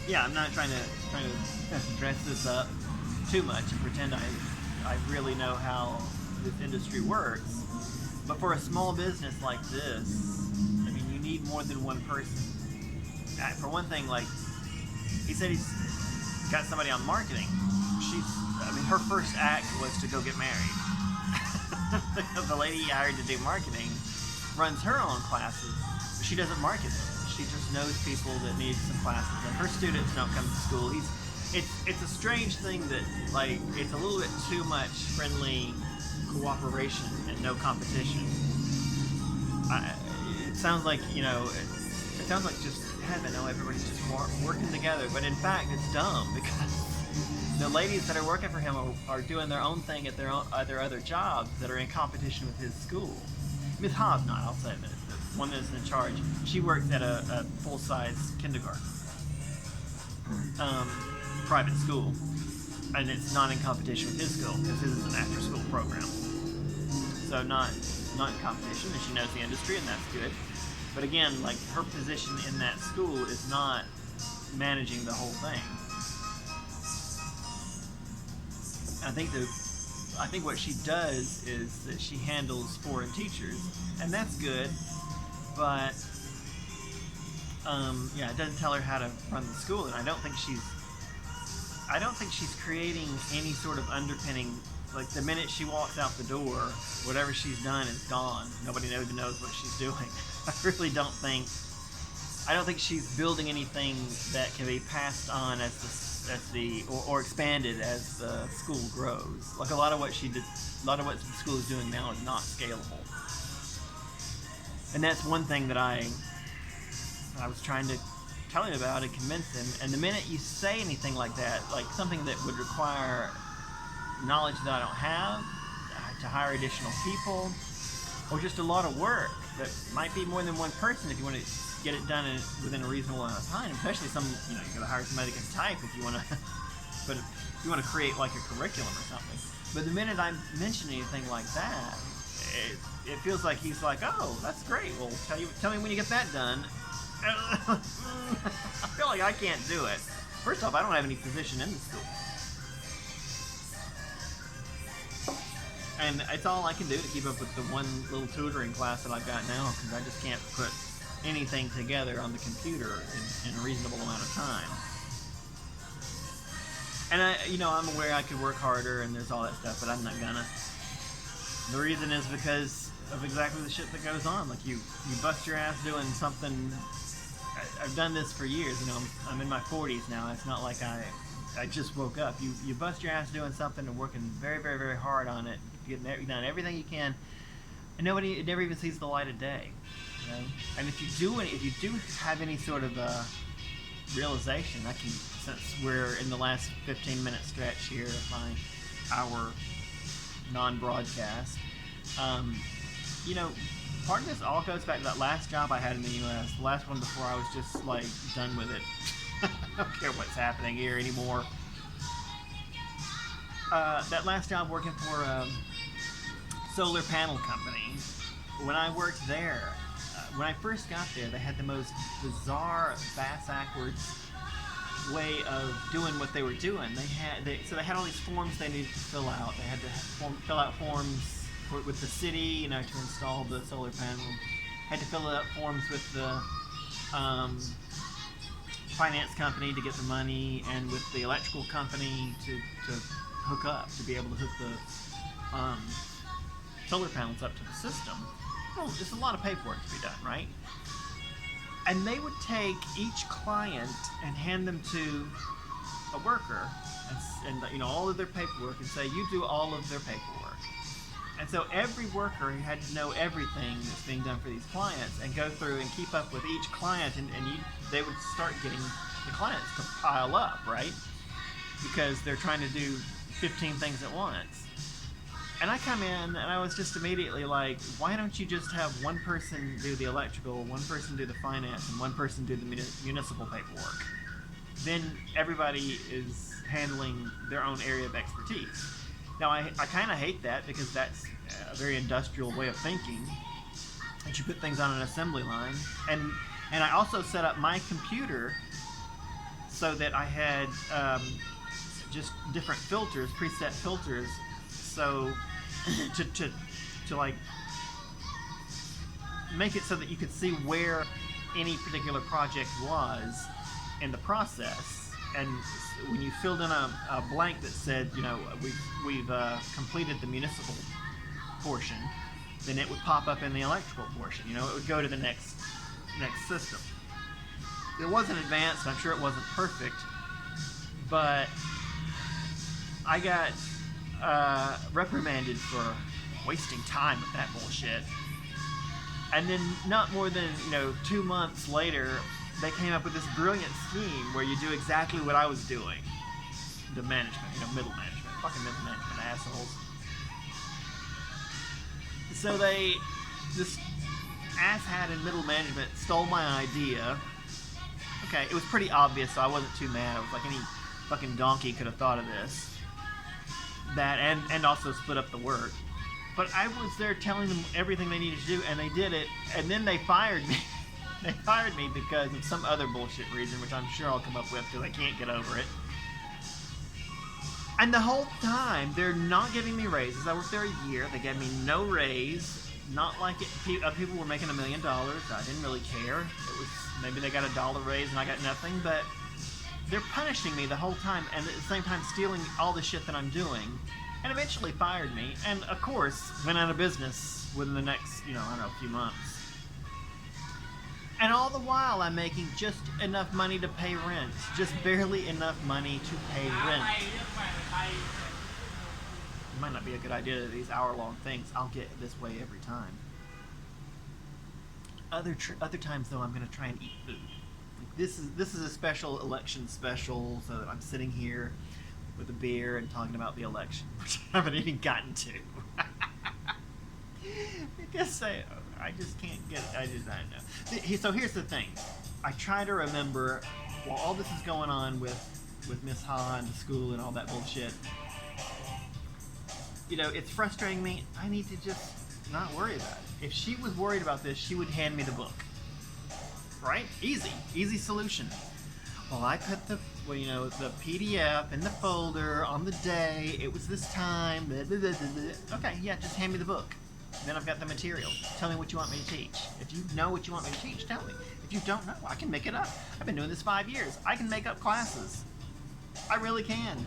Yeah, I'm not trying to dress this up too much and pretend I really know how this industry works. But for a small business like this, I mean, you need more than one person. For one thing, like, he said he's got somebody on marketing. Her first act was to go get married. The lady he hired to do marketing runs her own classes, but she doesn't market them. She just knows people that need some classes, and her students don't come to school. It's a strange thing that, like, it's a little bit too much friendly cooperation and no competition. It sounds like, you know, it sounds like just heaven. Oh, everybody's just working together, but in fact, it's dumb because the ladies that are working for him are doing their own thing at their other jobs that are in competition with his school. Miss Haas not, I'll say that. The one that's in charge. She works at a full-size kindergarten, private school, and it's not in competition with his school because his is an after-school program. So not in competition, and she knows the industry, and that's good. But again, like, her position in that school is not managing the whole thing. I think what she does is that she handles foreign teachers, and that's good. But it doesn't tell her how to run the school, and I don't think she's creating any sort of underpinning. Like, the minute she walks out the door, whatever she's done is gone. Nobody knows what she's doing. I don't think she's building anything that can be passed on or expanded as the school grows. Like, a lot of what the school is doing now is not scalable. And that's one thing that I was trying to tell him about and convince him. And the minute you say anything like that, like something that would require knowledge that I don't have, to hire additional people, or just a lot of work that might be more than one person if you want to get it done within a reasonable amount of time, especially you gotta hire somebody that can type if you want to but if you want to create like a curriculum or something. But the minute I mention anything like that, it feels like he's like, oh, that's great. Well, tell me when you get that done. I feel like I can't do it. First off, I don't have any position in the school. And it's all I can do to keep up with the one little tutoring class that I've got now, because I just can't put anything together on the computer in a reasonable amount of time. And I'm aware I could work harder and there's all that stuff, but I'm not gonna. The reason is because of exactly the shit that goes on. Like you bust your ass doing something. I've done this for years. I'm in my 40s now. It's not like I just woke up. You bust your ass doing something and working very, very, very hard on it, getting done everything you can, and it never even sees the light of day. And if you do have any sort of realization, since we're in the last 15-minute stretch here of my hour non-broadcast, part of this all goes back to that last job I had in the U.S., the last one before I was just like done with it. I don't care what's happening here anymore. That last job working for a solar panel company, when I worked there, when I first got there, they had the most bizarre, bass-backwards way of doing what they were doing. So they had all these forms they needed to fill out. They had to fill out forms with the city, to install the solar panel. Had to fill out forms with the finance company to get the money, and with the electrical company to hook up, to be able to hook the solar panels up to the system. Well, there's a lot of paperwork to be done, right? And they would take each client and hand them to a worker and all of their paperwork and say, you do all of their paperwork. And so every worker had to know everything that's being done for these clients and go through and keep up with each client, and they would start getting the clients to pile up, right? Because they're trying to do 15 things at once. And I come in and I was just immediately like, why don't you just have one person do the electrical, one person do the finance, and one person do the municipal paperwork? Then everybody is handling their own area of expertise. Now, I kind of hate that, because that's a very industrial way of thinking, that you put things on an assembly line. And I also set up my computer so that I had just different filters, preset filters, so to like make it so that you could see where any particular project was in the process. And when you filled in a blank that said, we've completed the municipal portion, then it would pop up in the electrical portion. It would go to the next system. It wasn't advanced, and I'm sure it wasn't perfect, but I got reprimanded for wasting time with that bullshit. And then not more than 2 months later, they came up with this brilliant scheme where you do exactly what I was doing. The management, middle management, fucking middle management assholes. So this asshat in middle management stole my idea. Okay, it was pretty obvious, so I wasn't too mad. I was like, any fucking donkey could have thought of this. That and also split up the work. But I was there telling them everything they needed to do, and they did it, and then they fired me. They fired me because of some other bullshit reason, which I'm sure I'll come up with because I can't get over it. And the whole time, they're not giving me raises. I worked there a year. They gave me no raise. Not like people were making $1 million. I didn't really care. It was maybe they got $1 raise and I got nothing, but they're punishing me the whole time, and at the same time stealing all the shit that I'm doing, and eventually fired me, and of course went out of business within the next, few months. And all the while I'm making just enough money to pay rent, just barely enough money to pay rent. It might not be a good idea to these hour-long things. I'll get this way every time. Other times though, I'm gonna try and eat food. This is a special election special, so that I'm sitting here with a beer and talking about the election, which I haven't even gotten to. Because I just can't get it. I don't know. So here's the thing. I try to remember, while all this is going on with with Miss Ha and the school and all that bullshit. You know, it's frustrating me. I need to just not worry about it. If she was worried about this, she would hand me the book. Right? Easy solution. Well, I put the PDF in the folder on the day. It was this time. Blah, blah, blah, blah, blah. Okay, yeah, just hand me the book. Then I've got the material. Tell me what you want me to teach. If you know what you want me to teach, tell me. If you don't know, I can make it up. I've been doing this 5 years. I can make up classes. I really can.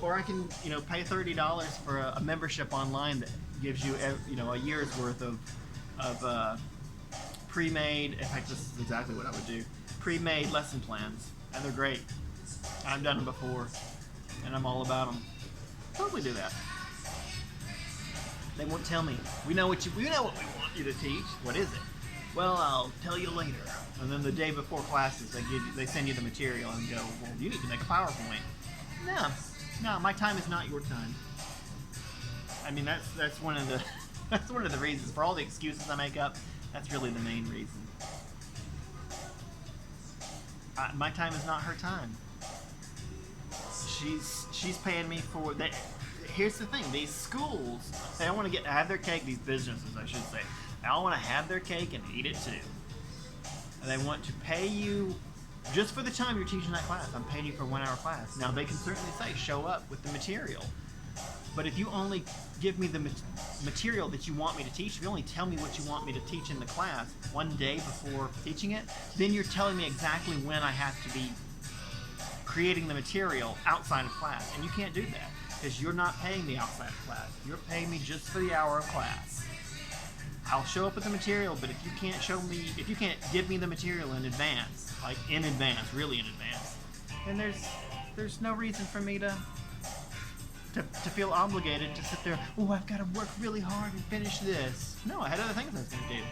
Or I can, pay $30 for a membership online that gives you, a year's worth of pre-made. In fact, this is exactly what I would do. Pre-made lesson plans, and they're great. I've done them before, and I'm all about them. Totally do that. They won't tell me. We know what we want you to teach. What is it? Well, I'll tell you later. And then the day before classes, they send you the material and go, well, you need to make a PowerPoint. No, my time is not your time. I mean, that's one of the that's one of the reasons for all the excuses I make up. That's really the main reason. My time is not her time. She's paying me for that. Here's the thing: these schools, they all want to have their cake. These businesses, I should say, they all want to have their cake and eat it too. And they want to pay you just for the time you're teaching that class. I'm paying you for a 1 hour class. Now they can certainly say, show up with the material. But if you only give me the material that you want me to teach, if you only tell me what you want me to teach in the class one day before teaching it, then you're telling me exactly when I have to be creating the material outside of class. And you can't do that because you're not paying me outside of class. You're paying me just for the hour of class. I'll show up with the material, but if you can't give me the material in advance, really in advance, then there's no reason for me to feel obligated to sit there, oh, I've got to work really hard and finish this. No, I had other things I was going to do.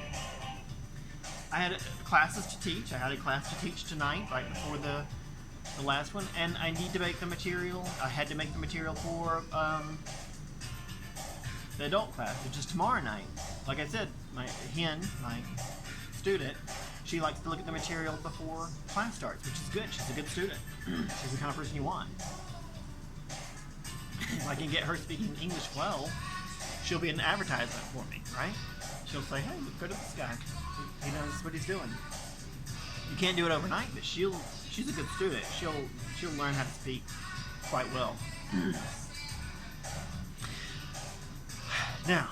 I had classes to teach. I had a class to teach tonight, right before the last one, and I need to make the material. I had to make the material for the adult class, which is tomorrow night. Like I said, my student, she likes to look at the material before class starts, which is good. She's a good student. She's the kind of person you want. If I can get her speaking English well, she'll be an advertisement for me, right? She'll say, hey, look good at this guy. He knows what he's doing. You can't do it overnight, but she's a good student. She'll learn how to speak quite well. Now,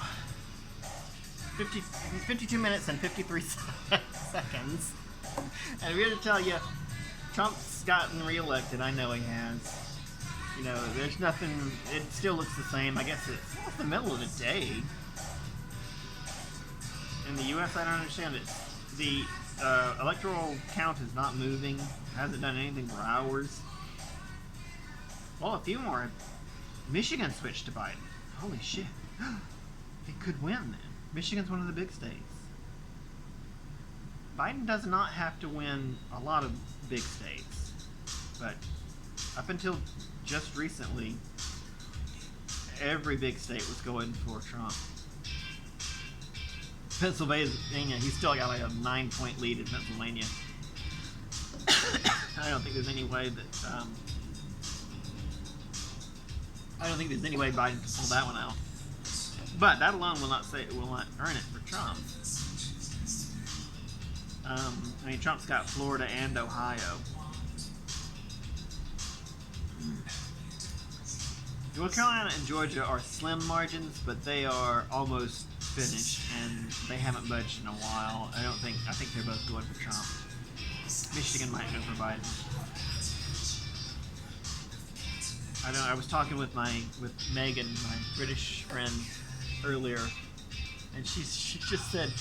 52 minutes and 53 seconds. And I'm here to tell you, Trump's gotten reelected. I know he has. There's nothing, it still looks the same. I guess it's the middle of the day. In the U.S., I don't understand it. The electoral count is not moving. Hasn't done anything for hours. Well, a few more. Michigan switched to Biden. Holy shit. It could win then. Michigan's one of the big states. Biden does not have to win a lot of big states. But up until just recently, every big state was going for Trump. Pennsylvania, he's still got like a 9-point lead in Pennsylvania. I don't think there's any way Biden can pull that one out. But that alone will not earn it for Trump. Trump's got Florida and Ohio. North Carolina and Georgia are slim margins, but they are almost finished, and they haven't budged in a while. I think they're both going for Trump. Michigan might go for Biden. I was talking with Megan, my British friend, earlier, and she just said,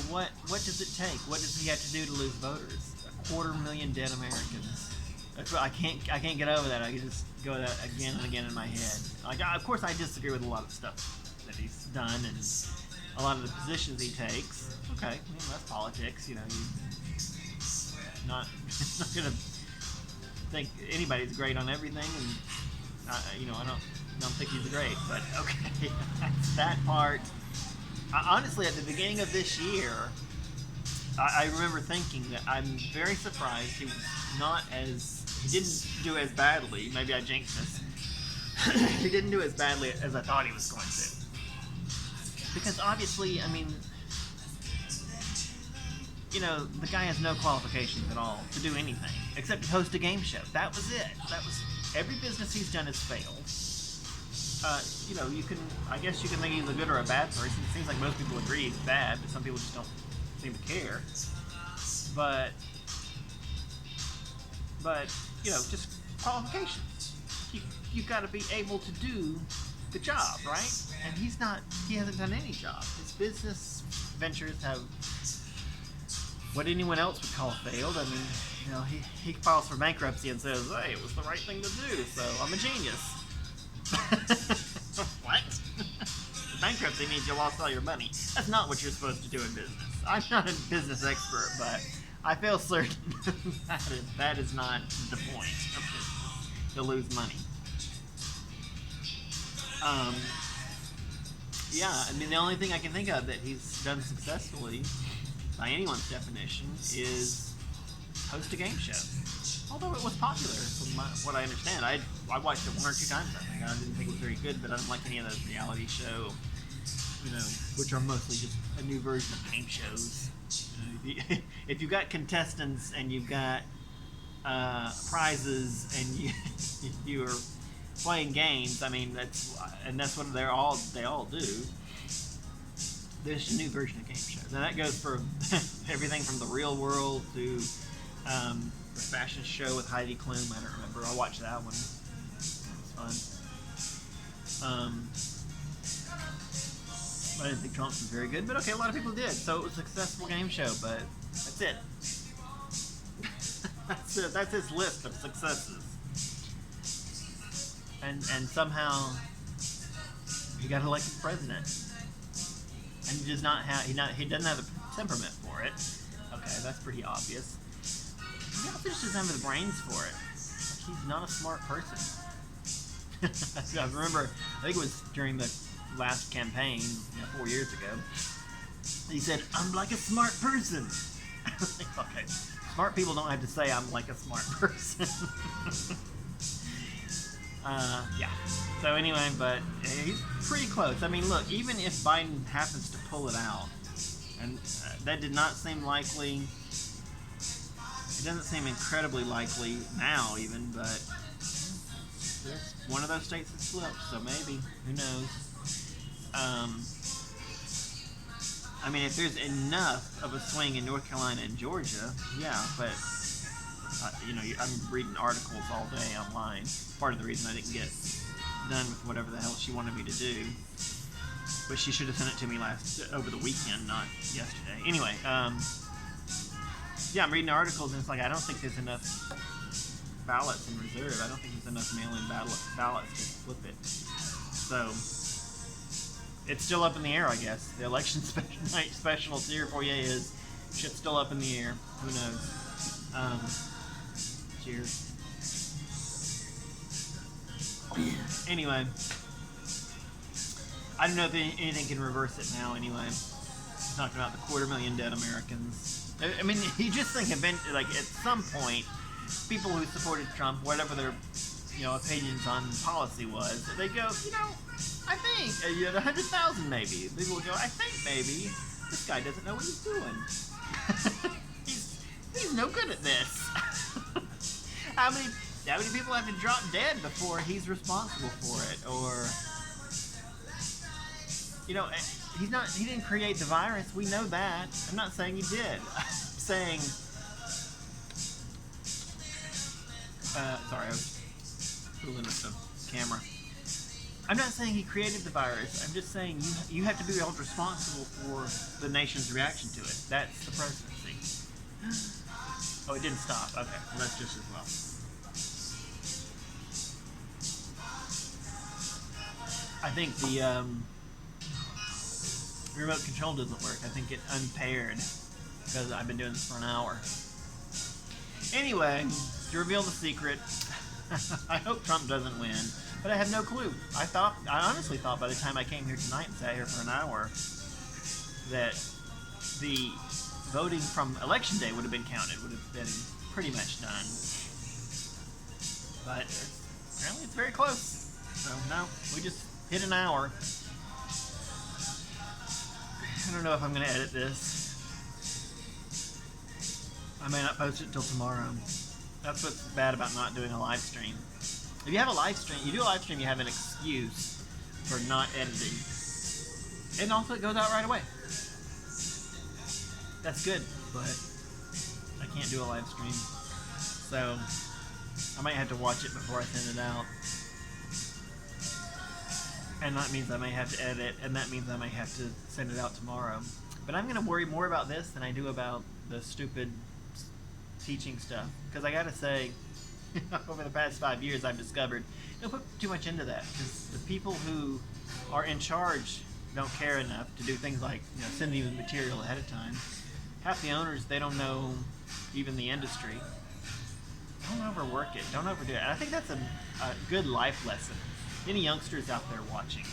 what does it take? What does he have to do to lose voters? 250,000 dead Americans. That's what I can't get over that. I can just go that again and again in my head. Of course, I disagree with a lot of stuff that he's done and a lot of the positions he takes. Okay, that's politics. You're not gonna think anybody's great on everything, and I don't think he's great. But okay, that's that part. Honestly, at the beginning of this year, I remember thinking that I'm very surprised he didn't do as badly. Maybe I jinxed this. He didn't do as badly as I thought he was going to. Because obviously, I mean, you know, the guy has no qualifications at all to do anything except host a game show. That was it. That was every business he's done has failed. You know, I guess you can think he's a good or a bad person. It seems like most people agree he's bad, but some people just don't seem to care. But you know, just qualifications. You've got to be able to do the job, right? And he hasn't done any job. His business ventures have what anyone else would call failed. I mean, you know, he files for bankruptcy and says, hey, it was the right thing to do, so I'm a genius. What? Bankruptcy means you lost all your money. That's not what you're supposed to do in business. I'm not a business expert, but I feel certain that is not the point of business, to lose money. Yeah, I mean, the only thing I can think of that he's done successfully, by anyone's definition, is host a game show. Although it was popular, from what I understand. I watched it 1 or 2 times, I think. I didn't think it was very good, but I don't like any of those reality show, you know, which are mostly just a new version of game shows. You know, if you've got contestants and you've got prizes and you're playing games, I mean, that's what they all do. There's a new version of game shows. Now that goes for everything from the Real World to the fashion show with Heidi Klum. I don't remember. I watched that one. It was fun. I didn't think Trump's was very good, but okay, a lot of people did. So it was a successful game show, but that's it. That's it. That's his list of successes. And somehow he got elected president. And he does not have he doesn't have the temperament for it. Okay, that's pretty obvious. He also just doesn't have the brains for it. Like, he's not a smart person. I remember, I think it was during the last campaign, 4 years ago, he said, I'm like a smart person. Okay, smart people don't have to say I'm like a smart person. Yeah. So anyway, but he's pretty close. I mean, look, even if Biden happens to pull it out, and that did not seem likely, it doesn't seem incredibly likely now even, but it's one of those states that slipped, so maybe, who knows. I mean, if there's enough of a swing in North Carolina and Georgia, yeah, but you know, I'm reading articles all day online. Part of the reason I didn't get done with whatever the hell she wanted me to do, but she should have sent it to me over the weekend, not yesterday. Anyway, yeah, I'm reading articles and it's like I don't think there's enough ballots in reserve. I don't think there's enough mail-in ballots to flip it. So it's still up in the air, I guess. The election special here for you is shit's still up in the air. Who knows? Cheers. Anyway, I don't know if anything can reverse it now. Anyway, talking about the 250,000 dead Americans. I mean, you just think like at some point, people who supported Trump, whatever their opinions on policy was, they go, I think you had 100,000 maybe. People would go, I think maybe this guy doesn't know what he's doing. he's no good at this. How many people have to drop dead before he's responsible for it? Or, he didn't create the virus. We know that. I'm not saying he did. I'm saying, sorry, I was fooling with the camera. I'm not saying he created the virus. I'm just saying you have to be held responsible for the nation's reaction to it. That's the presidency. Oh, it didn't stop. Okay, well, that's just as well. I think the remote control doesn't work. I think it unpaired because I've been doing this for an hour. Anyway, to reveal the secret, I hope Trump doesn't win, but I have no clue. I honestly thought by the time I came here tonight and sat here for an hour that the voting from election day would have been counted, would have been pretty much done. But apparently it's very close. So no, we just hit an hour. I don't know if I'm going to edit this. I may not post it until tomorrow. That's what's bad about not doing a live stream. If you have a live stream, you do a live stream, you have an excuse for not editing. And also it goes out right away. That's good, but I can't do a live stream. So I might have to watch it before I send it out. And that means I may have to edit, and that means I may have to send it out tomorrow. But I'm going to worry more about this than I do about the stupid teaching stuff. Because I got to say, over the past 5 years, I've discovered don't put too much into that. Because the people who are in charge don't care enough to do things like sending you the material ahead of time. Half the owners, they don't know even the industry. Don't overwork it. Don't overdo it. And I think that's a good life lesson. Any youngsters out there watching,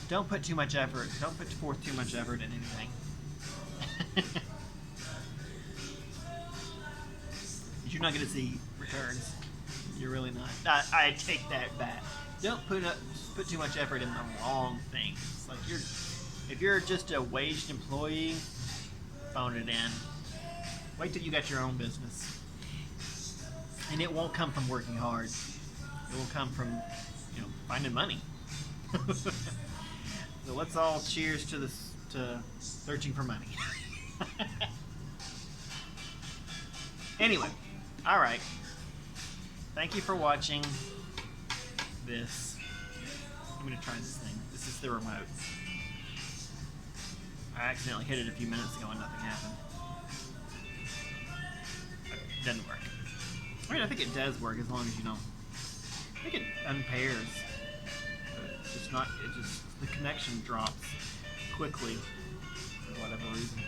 don't put too much effort. Don't put forth too much effort in anything. You're not going to see returns. You're really not. I take that back. Don't put too much effort in the wrong things. Like if you're just a waged employee, phone it in. Wait till you got your own business, and it won't come from working hard. It will come from finding money. So let's all cheers to this, to searching for money. Anyway, all right. Thank you for watching this. I'm going to try this thing. This is the remote. I accidentally hit it a few minutes ago and nothing happened. It doesn't work. I mean, I think it does work as long as you don't. I think it unpairs. It's just not, the connection drops quickly for whatever reason.